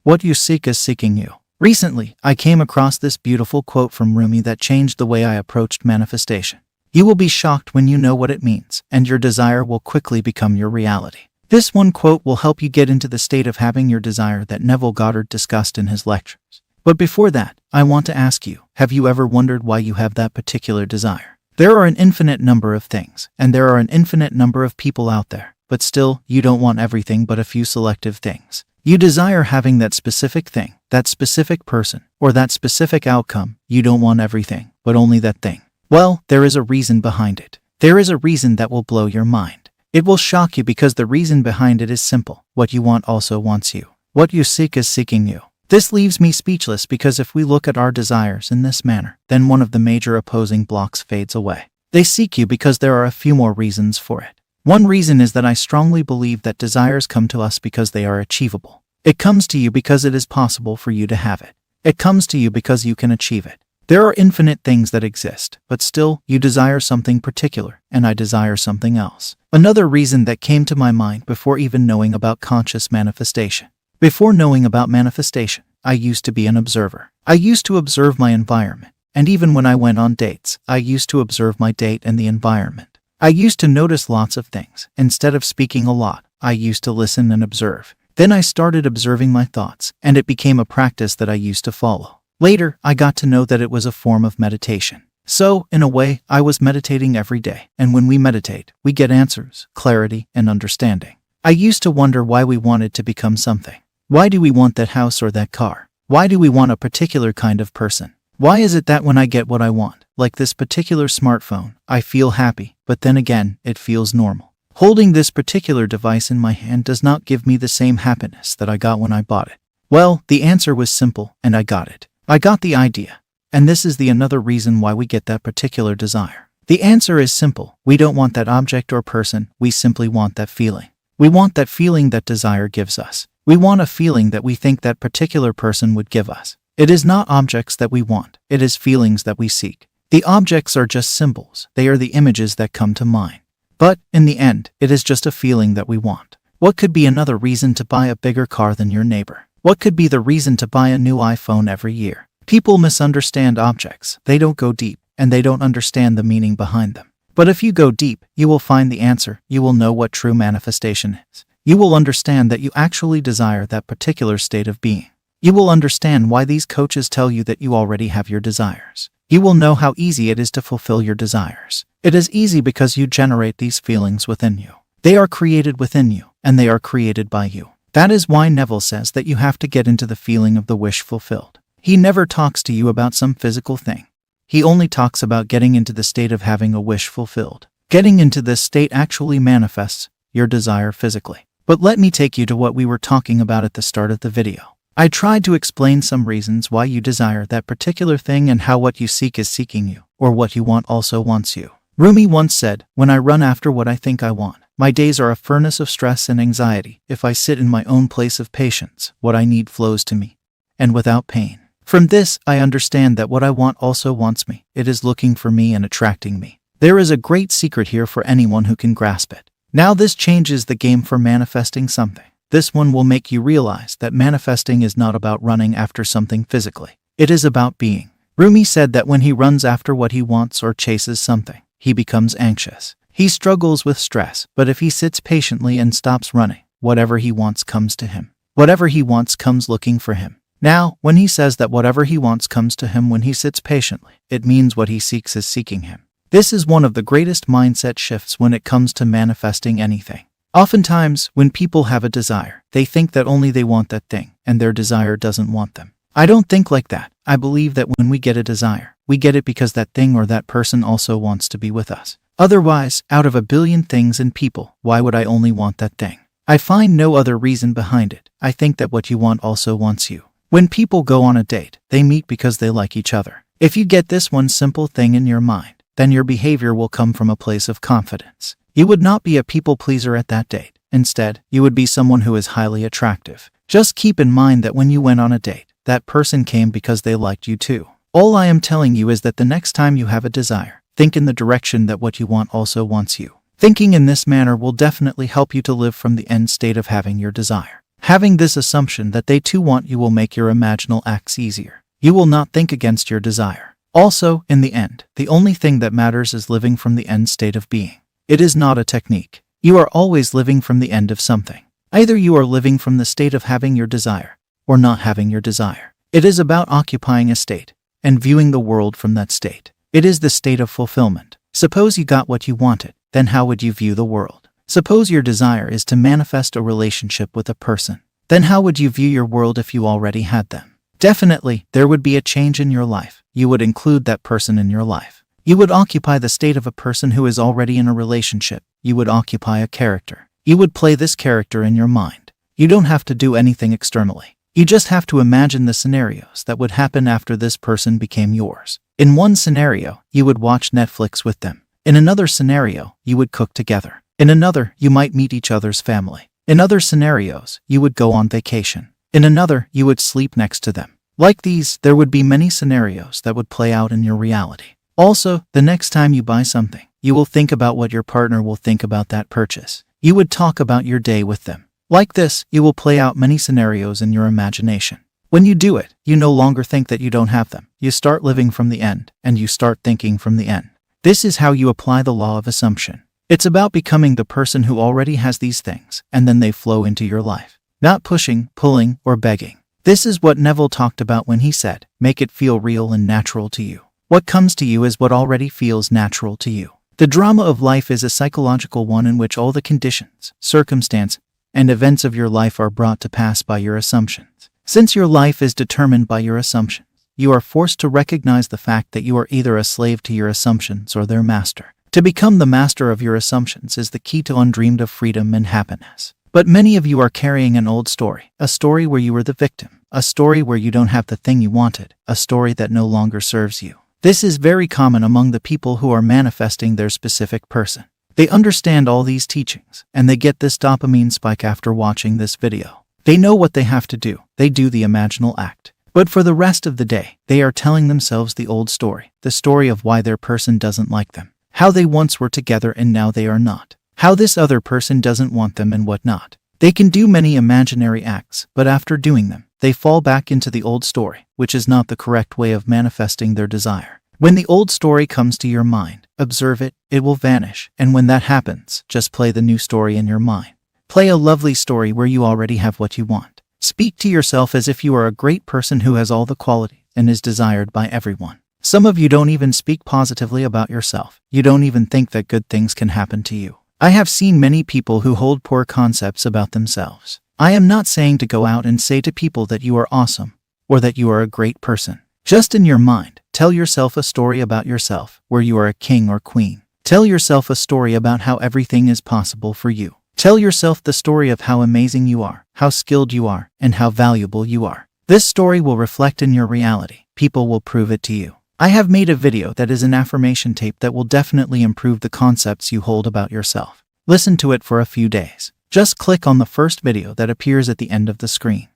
What you seek is seeking you. Recently, I came across this beautiful quote from Rumi that changed the way I approached manifestation. You will be shocked when you know what it means, and your desire will quickly become your reality. This one quote will help you get into the state of having your desire that Neville Goddard discussed in his lectures. But before that, I want to ask you, have you ever wondered why you have that particular desire? There are an infinite number of things, and there are an infinite number of people out there, but still, you don't want everything but a few selective things. You desire having that specific thing, that specific person, or that specific outcome. You don't want everything, but only that thing. Well, there is a reason behind it. There is a reason that will blow your mind. It will shock you because the reason behind it is simple. What you want also wants you. What you seek is seeking you. This leaves me speechless because if we look at our desires in this manner, then one of the major opposing blocks fades away. They seek you because there are a few more reasons for it. One reason is that I strongly believe that desires come to us because they are achievable. It comes to you because it is possible for you to have it. It comes to you because you can achieve it. There are infinite things that exist, but still, you desire something particular, and I desire something else. Another reason that came to my mind before even knowing about conscious manifestation. Before knowing about manifestation, I used to be an observer. I used to observe my environment, and even when I went on dates, I used to observe my date and the environment. I used to notice lots of things. Instead of speaking a lot, I used to listen and observe. Then I started observing my thoughts, and it became a practice that I used to follow. Later, I got to know that it was a form of meditation. So, in a way, I was meditating every day, and when we meditate, we get answers, clarity, and understanding. I used to wonder why we wanted to become something. Why do we want that house or that car? Why do we want a particular kind of person? Why is it that when I get what I want, like this particular smartphone, I feel happy, but then again, it feels normal? Holding this particular device in my hand does not give me the same happiness that I got when I bought it. Well, the answer was simple, and I got it. I got the idea. And this is another reason why we get that particular desire. The answer is simple. We don't want that object or person, we simply want that feeling. We want that feeling that desire gives us. We want a feeling that we think that particular person would give us. It is not objects that we want, it is feelings that we seek. The objects are just symbols, they are the images that come to mind. But, in the end, it is just a feeling that we want. What could be another reason to buy a bigger car than your neighbor? What could be the reason to buy a new iPhone every year? People misunderstand objects, they don't go deep, and they don't understand the meaning behind them. But if you go deep, you will find the answer, you will know what true manifestation is. You will understand that you actually desire that particular state of being. You will understand why these coaches tell you that you already have your desires. You will know how easy it is to fulfill your desires. It is easy because you generate these feelings within you. They are created within you, and they are created by you. That is why Neville says that you have to get into the feeling of the wish fulfilled. He never talks to you about some physical thing. He only talks about getting into the state of having a wish fulfilled. Getting into this state actually manifests your desire physically. But let me take you to what we were talking about at the start of the video. I tried to explain some reasons why you desire that particular thing and how what you seek is seeking you, or what you want also wants you. Rumi once said, "When I run after what I think I want, my days are a furnace of stress and anxiety. If I sit in my own place of patience, what I need flows to me, and without pain. From this, I understand that what I want also wants me. It is looking for me and attracting me. There is a great secret here for anyone who can grasp it. Now this changes the game for manifesting something. This one will make you realize that manifesting is not about running after something physically. It is about being. Rumi said that when he runs after what he wants or chases something, he becomes anxious. He struggles with stress, but if he sits patiently and stops running, whatever he wants comes to him. Whatever he wants comes looking for him. Now, when he says that whatever he wants comes to him when he sits patiently, it means what he seeks is seeking him. This is one of the greatest mindset shifts when it comes to manifesting anything. Oftentimes, when people have a desire, they think that only they want that thing, and their desire doesn't want them. I don't think like that. I believe that when we get a desire, we get it because that thing or that person also wants to be with us. Otherwise, out of a billion things and people, why would I only want that thing? I find no other reason behind it. I think that what you want also wants you. When people go on a date, they meet because they like each other. If you get this one simple thing in your mind, then your behavior will come from a place of confidence. You would not be a people pleaser at that date. Instead, you would be someone who is highly attractive. Just keep in mind that when you went on a date, that person came because they liked you too. All I am telling you is that the next time you have a desire, think in the direction that what you want also wants you. Thinking in this manner will definitely help you to live from the end state of having your desire. Having this assumption that they too want you will make your imaginal acts easier. You will not think against your desire. Also, in the end, the only thing that matters is living from the end state of being. It is not a technique. You are always living from the end of something. Either you are living from the state of having your desire, or not having your desire. It is about occupying a state, and viewing the world from that state. It is the state of fulfillment. Suppose you got what you wanted, then how would you view the world? Suppose your desire is to manifest a relationship with a person, then how would you view your world if you already had them? Definitely, there would be a change in your life. You would include that person in your life. You would occupy the state of a person who is already in a relationship. You would occupy a character. You would play this character in your mind. You don't have to do anything externally. You just have to imagine the scenarios that would happen after this person became yours. In one scenario, you would watch Netflix with them. In another scenario, you would cook together. In another, you might meet each other's family. In other scenarios, you would go on vacation. In another, you would sleep next to them. Like these, there would be many scenarios that would play out in your reality. Also, the next time you buy something, you will think about what your partner will think about that purchase. You would talk about your day with them. Like this, you will play out many scenarios in your imagination. When you do it, you no longer think that you don't have them. You start living from the end, and you start thinking from the end. This is how you apply the law of assumption. It's about becoming the person who already has these things, and then they flow into your life. Not pushing, pulling, or begging. This is what Neville talked about when he said, make it feel real and natural to you. What comes to you is what already feels natural to you. The drama of life is a psychological one in which all the conditions, circumstance, and events of your life are brought to pass by your assumptions. Since your life is determined by your assumptions, you are forced to recognize the fact that you are either a slave to your assumptions or their master. To become the master of your assumptions is the key to undreamed of freedom and happiness. But many of you are carrying an old story, a story where you were the victim, a story where you don't have the thing you wanted, a story that no longer serves you. This is very common among the people who are manifesting their specific person. They understand all these teachings, and they get this dopamine spike after watching this video. They know what they have to do. They do the imaginal act. But for the rest of the day, they are telling themselves the old story, the story of why their person doesn't like them, how they once were together and now they are not, how this other person doesn't want them and whatnot. They can do many imaginary acts, but after doing them, they fall back into the old story, which is not the correct way of manifesting their desire. When the old story comes to your mind, observe it, it will vanish, and when that happens, just play the new story in your mind. Play a lovely story where you already have what you want. Speak to yourself as if you are a great person who has all the qualities and is desired by everyone. Some of you don't even speak positively about yourself. You don't even think that good things can happen to you. I have seen many people who hold poor concepts about themselves. I am not saying to go out and say to people that you are awesome or that you are a great person. Just in your mind, tell yourself a story about yourself where you are a king or queen. Tell yourself a story about how everything is possible for you. Tell yourself the story of how amazing you are, how skilled you are, and how valuable you are. This story will reflect in your reality. People will prove it to you. I have made a video that is an affirmation tape that will definitely improve the concepts you hold about yourself. Listen to it for a few days. Just click on the first video that appears at the end of the screen.